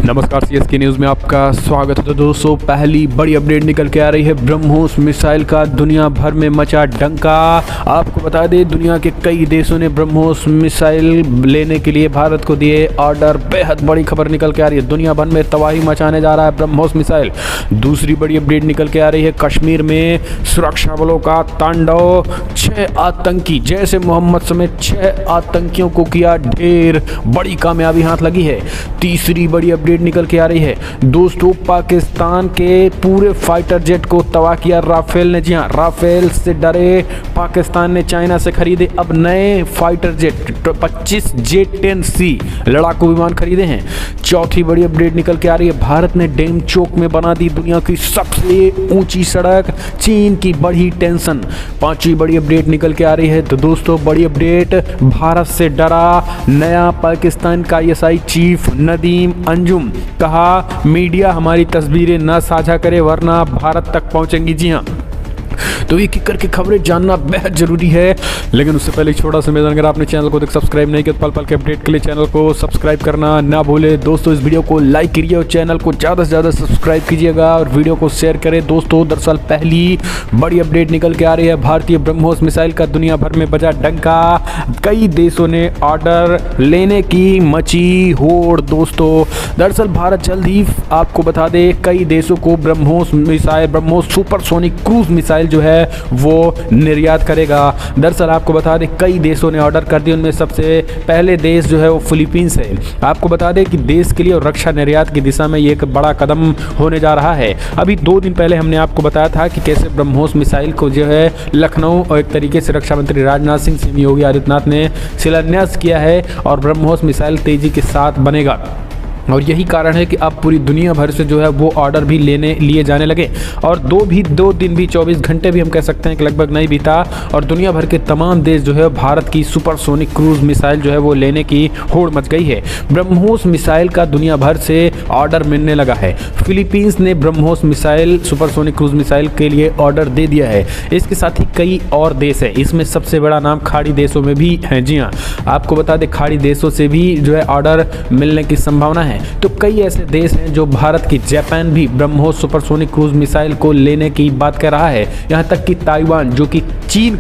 नमस्कार, CSK news में आपका स्वागत है। तो दोस्तों, पहली बड़ी अपडेट निकल के आ रही है। ब्रह्मोस मिसाइल का दुनिया भर में मचा डंका। आपको बता दें, दुनिया के कई देशों ने ब्रह्मोस मिसाइल लेने के लिए भारत को दिए ऑर्डर। बेहद बड़ी खबर निकल के आ रही है, दुनिया भर में तबाही मचाने जा रहा है ब्रह्मोस मिसाइल। दूसरी बड़ी अपडेट निकल के आ रही है, कश्मीर में सुरक्षा बलों का तांडव। 6 आतंकी जैश ए मोहम्मद समेत 6 आतंकियों को किया ढेर। बड़ी कामयाबी हाथ लगी है। तीसरी बड़ी अपडेट निकल के आ रही है दोस्तों, पाकिस्तान के पूरे फाइटर जेट को तबाह किया राफेल ने। जी हाँ, राफेल से डरे पाकिस्तान ने चाइना से खरीदे अब नए फाइटर जेट 25 J-10C लड़ाकू विमान खरीदे हैं। चौथी बड़ी अपडेट निकल के आ रही है, भारत ने डेमचोक में बना दी दुनिया की सबसे ऊंची सड़क। चीन की बढ़ी टेंशन। पांचवी बड़ी अपडेट निकल के आ रही है तो दोस्तों, बड़ी अपडेट, भारत से डरा नया पाकिस्तान का ISI चीफ नदीम अंजुम। कहा, मीडिया हमारी तस्वीरें न साझा करे वरना भारत तक पहुंचेंगी। जी हाँ, तो एक एक करके खबरें जानना बेहद जरूरी है, लेकिन उससे पहले छोटा सा मैदान, अगर आपने चैनल को सब्सक्राइब नहीं किया तो पल पल के अपडेट के लिए चैनल को सब्सक्राइब करना ना भूले। दोस्तों, इस वीडियो को लाइक करिए और चैनल को ज़्यादा से ज़्यादा सब्सक्राइब कीजिएगा और वीडियो को शेयर करें। दोस्तों, दरअसल पहली बड़ी अपडेट निकल के आ रही है, भारतीय ब्रह्मोस मिसाइल का दुनिया भर में बजा डंका। कई देशों ने ऑर्डर लेने की मची होड़। दोस्तों, दरअसल भारत जल्द ही, आपको बता दें, कई देशों को BrahMos missile, BrahMos supersonic cruise missile जो है वो निर्यात करेगा। दरअसल आपको बता दें, कई देशों ने ऑर्डर कर दिए, उनमें सबसे पहले देश जो है वो फिलीपींस है। आपको बता दें कि देश के लिए और रक्षा निर्यात की दिशा में ये एक बड़ा कदम होने जा रहा है। अभी 2 दिन पहले हमने आपको बताया था कि कैसे ब्रह्मोस मिसाइल को जो है लखनऊ और एक तरीके से रक्षा मंत्री राजनाथ सिंह से योगी आदित्यनाथ ने शिलान्यास किया है और ब्रह्मोस मिसाइल तेजी के साथ बनेगा। और यही कारण है कि अब पूरी दुनिया भर से जो है वो ऑर्डर भी लिए जाने लगे। और 2 दिन भी 24 घंटे भी हम कह सकते हैं कि लगभग नहीं बीता और दुनिया भर के तमाम देश जो है भारत की सुपरसोनिक क्रूज मिसाइल जो है वो लेने की होड़ मच गई है। ब्रह्मोस मिसाइल का दुनिया भर से ऑर्डर मिलने लगा है। फिलीपींस ने BrahMos missile, supersonic cruise missile के लिए ऑर्डर दे दिया है। इसके साथ ही कई और देश है, इसमें सबसे बड़ा नाम खाड़ी देशों में भी है। जी हाँ, आपको बता दें, खाड़ी देशों से भी जो है ऑर्डर मिलने की संभावना है। तो कई ऐसे देश हैं जो भारत की, जापान भी ब्रह्मोस सुपरसोनिक क्रूज मिसाइल को लेने की बात कर रहा है। यहाँ तक कि ताइवान, जो कि चीन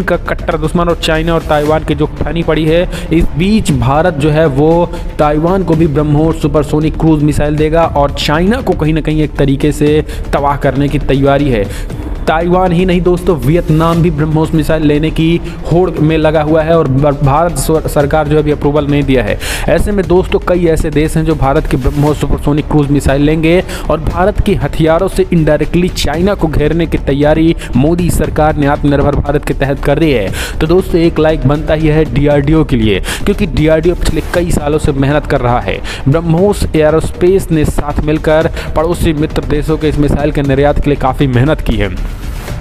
का कट्टर दुश्मन, और चाइना और ताइवान की जो ठनी पड़ी है, इस बीच भारत जो है वो ताइवान को भी ब्रह्मोस सुपरसोनिक क्रूज मिसाइल देगा और चाइना को कहीं ना कहीं एक तरीके से तबाह करने की तैयारी है। ताइवान ही नहीं दोस्तों, वियतनाम भी ब्रह्मोस मिसाइल लेने की होड़ में लगा हुआ है और भारत सरकार जो है अभी अप्रूवल नहीं दिया है। ऐसे में दोस्तों, कई ऐसे देश हैं जो भारत की ब्रह्मोस सुपरसोनिक क्रूज मिसाइल लेंगे और भारत के हथियारों से इनडायरेक्टली चाइना को घेरने की तैयारी मोदी सरकार ने आत्मनिर्भर भारत के तहत कर दी है। तो दोस्तों, एक लाइक बनता ही है DRDO के लिए, क्योंकि DRDO पिछले कई सालों से मेहनत कर रहा है। ब्रह्मोस एयरोस्पेस ने साथ मिलकर पड़ोसी मित्र देशों के इस मिसाइल के निर्यात के लिए काफ़ी मेहनत की है।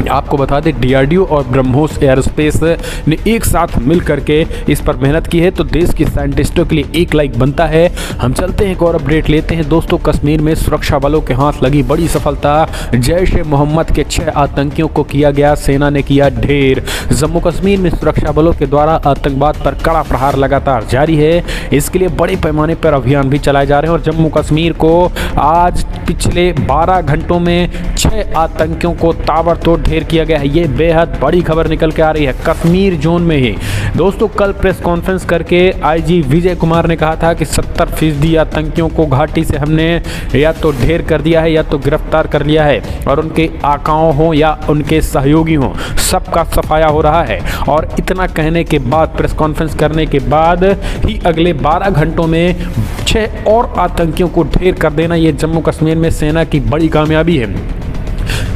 आपको बता दें, DRDO और ब्रह्मोस एयरोस्पेस ने एक साथ मिल करके इस पर मेहनत की है। तो देश के साइंटिस्टों के लिए एक लाइक बनता है। हम चलते हैं, एक और अपडेट लेते हैं। दोस्तों, कश्मीर में सुरक्षा बलों के हाथ लगी बड़ी सफलता। जैश ए मोहम्मद के 6 आतंकियों को किया गया, सेना ने किया ढेर। जम्मू कश्मीर में सुरक्षा बलों के द्वारा आतंकवाद पर कड़ा प्रहार लगातार जारी है। इसके लिए बड़े पैमाने पर अभियान भी चलाए जा रहे हैं और जम्मू कश्मीर को आज पिछले 12 घंटों में 6 आतंकियों को ताबड़तोड़ ढेर किया गया है। ये बेहद बड़ी खबर निकल के आ रही है कश्मीर जोन में ही। दोस्तों, कल प्रेस कॉन्फ्रेंस करके IG विजय कुमार ने कहा था कि 70% आतंकियों को घाटी से हमने या तो ढेर कर दिया है या तो गिरफ्तार कर लिया है और उनके आकाओं हो या उनके सहयोगी हों, सबका सफाया हो रहा है। और इतना कहने के बाद, प्रेस कॉन्फ्रेंस करने के बाद ही अगले 12 घंटों में 6 और आतंकियों को ढेर कर देना, ये जम्मू कश्मीर में सेना की बड़ी कामयाबी है।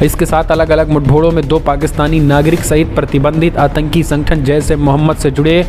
इसके साथ अलग अलग मुठभेड़ों में 2 पाकिस्तानी नागरिक सहित प्रतिबंधित आतंकी संगठन जैश ए मोहम्मद से जुड़े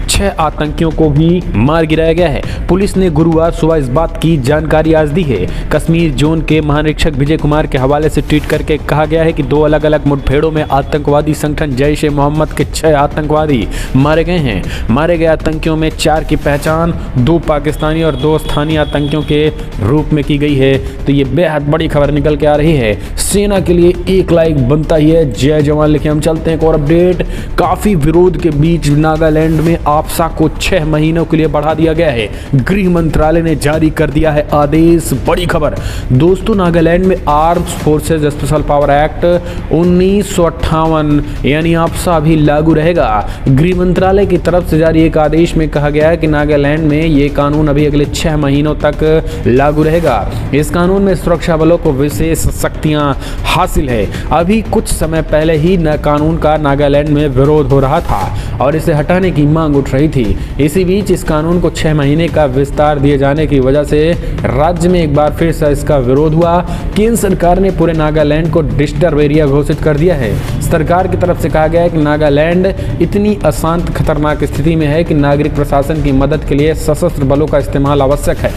6 आतंकियों को भी मार गिराया गया है। पुलिस ने गुरुवार सुबह इस बात की जानकारी आज दी है। कश्मीर जोन के महानिरीक्षक विजय कुमार के हवाले से ट्वीट करके कहा गया है कि 2 अलग अलग मुठभेड़ों में आतंकवादी संगठन जैश ए मोहम्मद के 6 आतंकवादी मारे गए हैं। मारे गए आतंकियों में 4 की पहचान 2 पाकिस्तानी और 2 स्थानीय आतंकियों के रूप में की गई है। तो ये बेहद बड़ी खबर निकल के आ रही है। सेना के लिए एक लाइक बनता ही है। जय जवान लिखे। हम चलते हैं एक और अपडेट। काफ़ी विरोध के बीच नागालैंड में आप आपसा को 6 महीनों के लिए बढ़ा दिया गया है। गृह मंत्रालय ने जारी कर दिया है आदेश। बड़ी खबर दोस्तों, नागालैंड में arms forces special power act 1958 यानी आपसा भी लागू रहेगा। गृह मंत्रालय की तरफ से जारी एक आदेश में कहा गया है कि नागालैंड में ये कानून अभी अगले 6 महीनों तक लागू रहेगा। इस कानून में सुरक्षा बलों को विशेष शक्तियां हासिल है। अभी कुछ समय पहले ही कानून का नागालैंड में विरोध हो रहा था और इसे हटाने की मांग उठ रही थी। इसी बीच इस कानून को 6 महीने का विस्तार दिए जाने की वजह से राज्य में एक बार फिर से इसका विरोध हुआ। केंद्र सरकार ने पूरे नागालैंड को डिस्टर्ब एरिया घोषित कर दिया है। सरकार की तरफ से कहा गया है कि नागालैंड इतनी अशांत खतरनाक स्थिति में है कि नागरिक प्रशासन की मदद के लिए सशस्त्र बलों का इस्तेमाल आवश्यक है।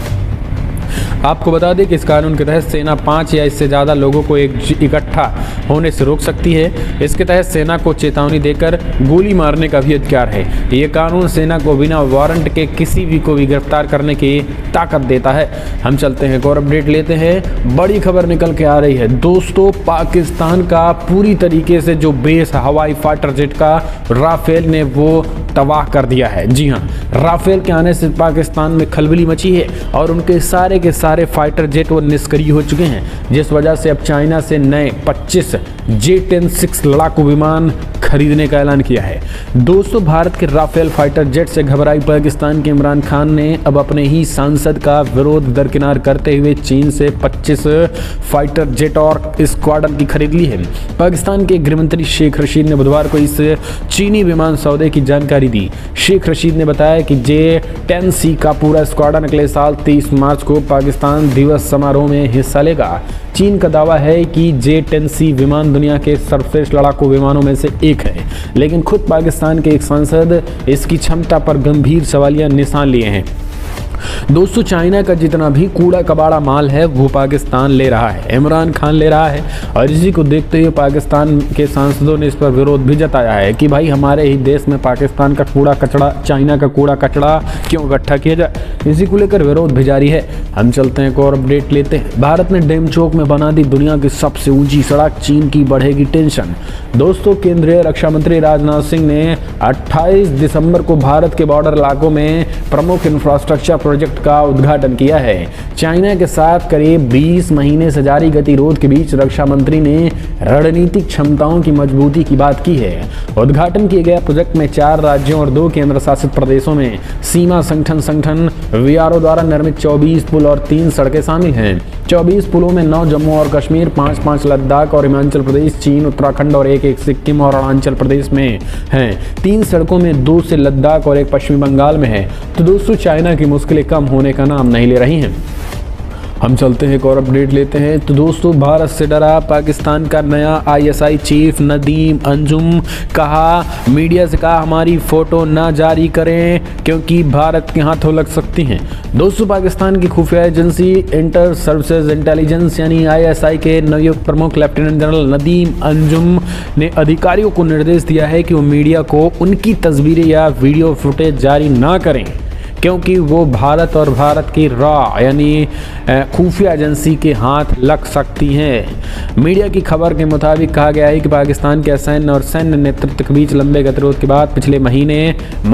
आपको बता दें कि इस कानून के तहत सेना 5 या इससे ज़्यादा लोगों को इकट्ठा होने से रोक सकती है। इसके तहत सेना को चेतावनी देकर गोली मारने का भी अधिकार है। ये कानून सेना को बिना वारंट के किसी भी को भी गिरफ्तार करने की ताकत देता है। हम चलते हैं, एक और अपडेट लेते हैं। बड़ी खबर निकल के आ रही है दोस्तों, पाकिस्तान का पूरी तरीके से जो बेस हवाई फाइटर जेट का राफेल ने वो तबाह कर दिया है। जी हाँ, राफेल के आने से पाकिस्तान में खलबली मची है और उनके सारे के सारे फाइटर जेट वो निष्क्रिय हो चुके हैं, जिस वजह से अब चाइना से नए 25 J-10-6 लड़ाकू विमान खरीदने का ऐलान किया है। दोस्तों, भारत के राफेल फाइटर जेट से घबराई पाकिस्तान के इमरान खान ने अब अपने ही सांसद का विरोध दरकिनार करते हुए चीन से 25 फाइटर जेट और स्क्वाड्रन की खरीद ली है। पाकिस्तान के गृहमंत्री शेख रशीद ने बुधवार को इस चीनी विमान सौदे की जानकारी दी। शेख रशीद ने बताया कि J-10C का पूरा स्क्वाड्रन अगले साल 30 मार्च को पाकिस्तान दिवस समारोह में हिस्सा लेगा। चीन का दावा है कि J-10C विमान दुनिया के सर्वश्रेष्ठ लड़ाकू विमानों में से एक है, लेकिन खुद पाकिस्तान के एक सांसद इसकी क्षमता पर गंभीर सवालिया निशान लिए हैं। दोस्तों, चाइना का जितना भी कूड़ा कबाड़ा माल है वो पाकिस्तान ले रहा है, इमरान खान ले रहा है और इसी को देखते हुए पाकिस्तान के सांसदों ने इस पर विरोध भी जताया है कि भाई हमारे ही देश में पाकिस्तान का कूड़ा कचरा, चाइना का कूड़ा कचरा क्यों इकट्ठा किया जाए। इसी को लेकर विरोध भी जारी है। हम चलते हैं, एक और अपडेट लेते हैं। भारत ने डेमचोक में बना दी दुनिया की सबसे ऊंची सड़क, चीन की बढ़ेगी टेंशन। दोस्तों, केंद्रीय रक्षा मंत्री राजनाथ सिंह ने 28 दिसंबर को भारत के बॉर्डर इलाकों में प्रमुख इंफ्रास्ट्रक्चर प्रोजेक्ट का उद्घाटन किया है। चाइना के साथ करीब 20 महीने से जारी गतिरोध के बीच रक्षा मंत्री ने रणनीतिक क्षमताओं की मजबूती की बात की है। उद्घाटन किए गए प्रोजेक्ट में 4 राज्यों और 2 केंद्र शासित प्रदेशों में सीमा संगठन VRO द्वारा निर्मित 24 पुल और 3 सड़कें शामिल हैं। 24 पुलों में 9 जम्मू और कश्मीर, 5 लद्दाख और हिमाचल प्रदेश, चीन, उत्तराखंड और 1 सिक्किम और अरुणाचल प्रदेश में हैं। 3 सड़कों में 2 से लद्दाख और 1 पश्चिमी बंगाल में है। तो दोस्तों, चाइना की मुश्किलें कम होने का नाम नहीं ले रही हैं। हम चलते हैं, एक और अपडेट लेते हैं। तो दोस्तों, भारत से डरा पाकिस्तान का नया ISI चीफ नदीम अंजुम, कहा मीडिया से कहा हमारी फोटो ना जारी करें क्योंकि भारत के हाथों लग सकती हैं। दोस्तों, पाकिस्तान की खुफिया एजेंसी इंटर सर्विसेज इंटेलिजेंस यानी ISI के नवनियुक्त प्रमुख लेफ्टिनेंट जनरल नदीम अंजुम ने अधिकारियों को निर्देश दिया है कि वो मीडिया को उनकी तस्वीरें या वीडियो फुटेज जारी ना करें क्योंकि वो भारत और भारत की रॉ यानी खुफिया एजेंसी के हाथ लग सकती हैं। मीडिया की खबर के मुताबिक कहा गया है कि पाकिस्तान के असैन्य और सैन्य नेतृत्व के बीच लंबे गतिरोध के बाद पिछले महीने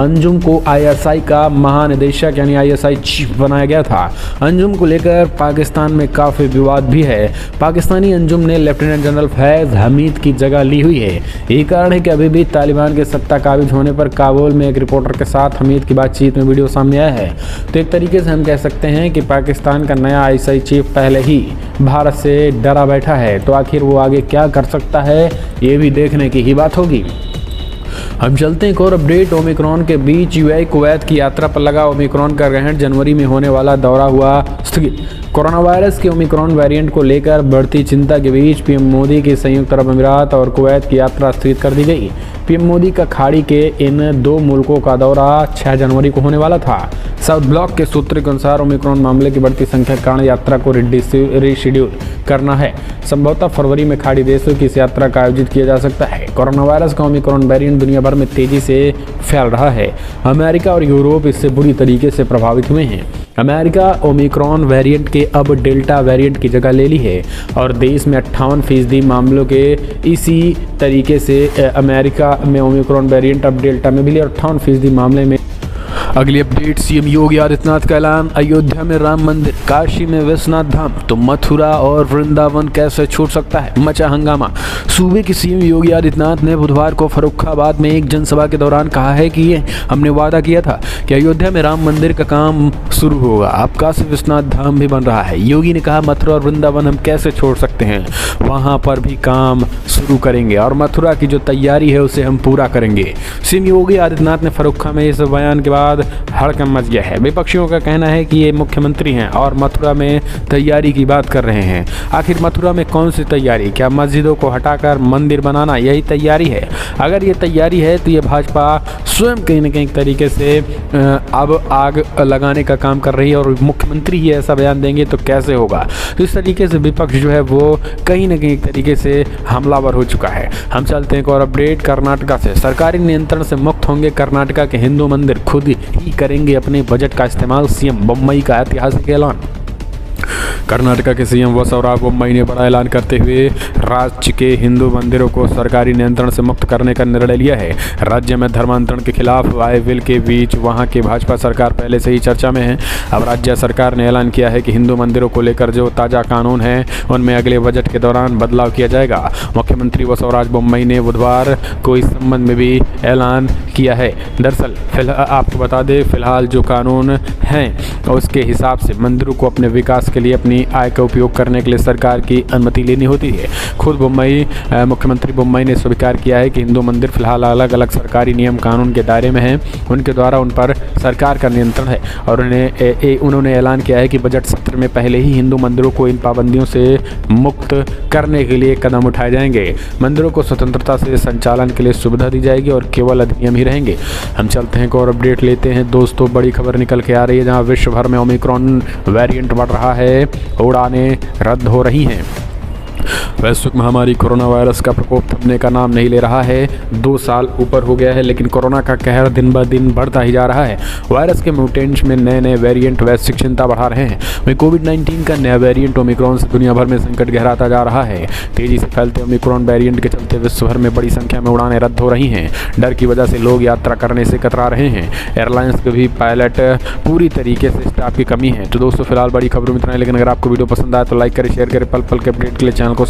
अंजुम को ISI का महानिदेशक यानी ISI चीफ बनाया गया था। अंजुम को लेकर पाकिस्तान में काफ़ी विवाद भी है। पाकिस्तानी अंजुम ने लेफ्टिनेंट जनरल फैज़ हमीद की जगह ली हुई है। यही कारण है कि अभी भी तालिबान के सत्ता काबिज होने पर काबुल में एक रिपोर्टर के साथ हमीद की बातचीत में वीडियो सामने है। तो एक तरीके से हम कह सकते हैं कि पाकिस्तान का नया ISI चीफ पहले ही भारत से डरा बैठा है। तो आखिर वो आगे क्या कर सकता है, ये भी देखने की ही बात होगी। हम चलते हैं, एक और अपडेट। ओमिक्रॉन के बीच UAE कुवैत की यात्रा पर लगा ओमिक्रॉन का 61 जनवरी में होने वाला दौरा हुआ स्थगित। कोरोना वायरस के ओमिक्रॉन वेरिएंट को लेकर बढ़ती चिंता के बीच PM मोदी की संयुक्त अरब अमीरात और कुवैत की यात्रा स्थगित कर दी गई। PM मोदी का खाड़ी के इन 2 मुल्कों का दौरा 6 जनवरी को होने वाला था। साउथ ब्लॉक के सूत्र के अनुसार ओमिक्रॉन मामले की बढ़ती संख्या के कारण यात्रा को रीशेड्यूल करना है। संभवतः फरवरी में खाड़ी देशों की इस यात्रा का आयोजित किया जा सकता है। कोरोना वायरस का ओमिक्रॉन वेरिएंट दुनिया भर में तेजी से फैल रहा है। अमेरिका और यूरोप इससे बुरी तरीके से प्रभावित हुए हैं। अमेरिका ओमिक्रॉन वेरिएंट के अब डेल्टा वेरिएंट की जगह ले ली है और देश में 58% मामलों के इसी तरीके से अमेरिका में ओमिक्रॉन वेरिएंट अब डेल्टा में भी ले और 58% मामले में अगली अपडेट, सीएम योगी आदित्यनाथ का ऐलान, अयोध्या में राम मंदिर, काशी में विश्वनाथ धाम, तो मथुरा और वृंदावन कैसे छूट सकता है, मचा हंगामा। सूबे के सीएम योगी आदित्यनाथ ने बुधवार को फर्रुखाबाद में एक जनसभा के दौरान कहा है कि हमने वादा किया था कि अयोध्या में राम मंदिर का काम शुरू होगा, अब काशी विश्वनाथ धाम भी बन रहा है। योगी ने कहा, मथुरा और वृंदावन हम कैसे छोड़ सकते हैं, वहां पर भी काम शुरू करेंगे और मथुरा की जो तैयारी है उसे हम पूरा करेंगे। सीएम योगी आदित्यनाथ ने फर्रुखा में इस बयान के बाद हड़कंप मच गया है। विपक्षियों का कहना है कि ये मुख्यमंत्री हैं और मथुरा में तैयारी की बात कर रहे हैं। आखिर मथुरा में कौन सी तैयारी, क्या मस्जिदों को हटाकर मंदिर बनाना यही तैयारी है? अगर ये तैयारी है तो ये भाजपा स्वयं कहीं न कहीं तरीके से अब आग लगाने का काम कर रही है और मुख्यमंत्री ही ऐसा बयान देंगे तो कैसे होगा। तो इस तरीके से विपक्ष जो है वो कहीं न कहीं एक तरीके से हमलावर हो चुका है। हम चलते हैं एक और अपडेट, कर्नाटका से। सरकारी नियंत्रण से मुक्त होंगे कर्नाटका के हिंदू मंदिर, खुद ही करेंगे अपने बजट का इस्तेमाल, सीएम बोम्मई का ऐतिहासिक ऐलान। कर्नाटका के सीएम बसवराज बोम्मई ने बड़ा ऐलान करते हुए राज्य के हिंदू मंदिरों को सरकारी नियंत्रण से मुक्त करने का निर्णय लिया है। राज्य में धर्मांतरण के खिलाफ आए बिल के बीच वहां की भाजपा सरकार पहले से ही चर्चा में है। अब राज्य सरकार ने ऐलान किया है कि हिंदू मंदिरों को लेकर जो ताज़ा कानून है उनमें अगले बजट के दौरान बदलाव किया जाएगा। मुख्यमंत्री बसवराज बोम्मई ने बुधवार को इस संबंध में भी ऐलान किया है। दरअसल आपको बता दें, फिलहाल जो कानून हैं उसके हिसाब से मंदिरों को अपने विकास के लिए अपनी आय का उपयोग करने के लिए सरकार की अनुमति लेनी होती है। खुद मुख्यमंत्री बोम्मई ने स्वीकार किया है कि हिंदू मंदिर फिलहाल अलग अलग सरकारी नियम कानून के दायरे में हैं, उनके द्वारा उन पर सरकार का नियंत्रण है और उन्होंने ऐलान किया है कि बजट सत्र में पहले ही हिंदू मंदिरों को इन पाबंदियों से मुक्त करने के लिए कदम उठाए जाएंगे। मंदिरों को स्वतंत्रता से संचालन के लिए सुविधा दी जाएगी और केवल अधिनियम ही रहेंगे। हम चलते हैं एक और अपडेट लेते हैं दोस्तों। बड़ी खबर निकल के आ रही है, जहां विश्व भर में ओमिक्रॉन वेरिएंट बढ़ रहा है, उड़ानें रद्द हो रही हैं। वैश्विक महामारी कोरोना वायरस का प्रकोप थमने का नाम नहीं ले रहा है। 2 साल ऊपर हो गया है लेकिन कोरोना का कहर दिन ब दिन बढ़ता ही जा रहा है। वायरस के म्यूटेंट्स में नए वेरिएंट वैश्विक चिंता बढ़ा रहे हैं। वहीं कोविड-19 का नया वेरिएंट ओमिक्रॉन से दुनिया भर में संकट गहराता जा रहा है। तेजी से फैलते ओमिक्रॉन वेरिएंट के चलते विश्व भर में बड़ी संख्या में उड़ानें रद्द हो रही हैं। डर की वजह से लोग यात्रा करने से कतरा रहे हैं। एयरलाइंस के भी पायलट पूरी तरीके से स्टाफ की कमी है। तो दोस्तों फिलहाल बड़ी खबरों में इतना है, लेकिन अगर आपको वीडियो पसंद आए तो लाइक करें, शेयर करें। पल पल के अपडेट के लिए चैनल को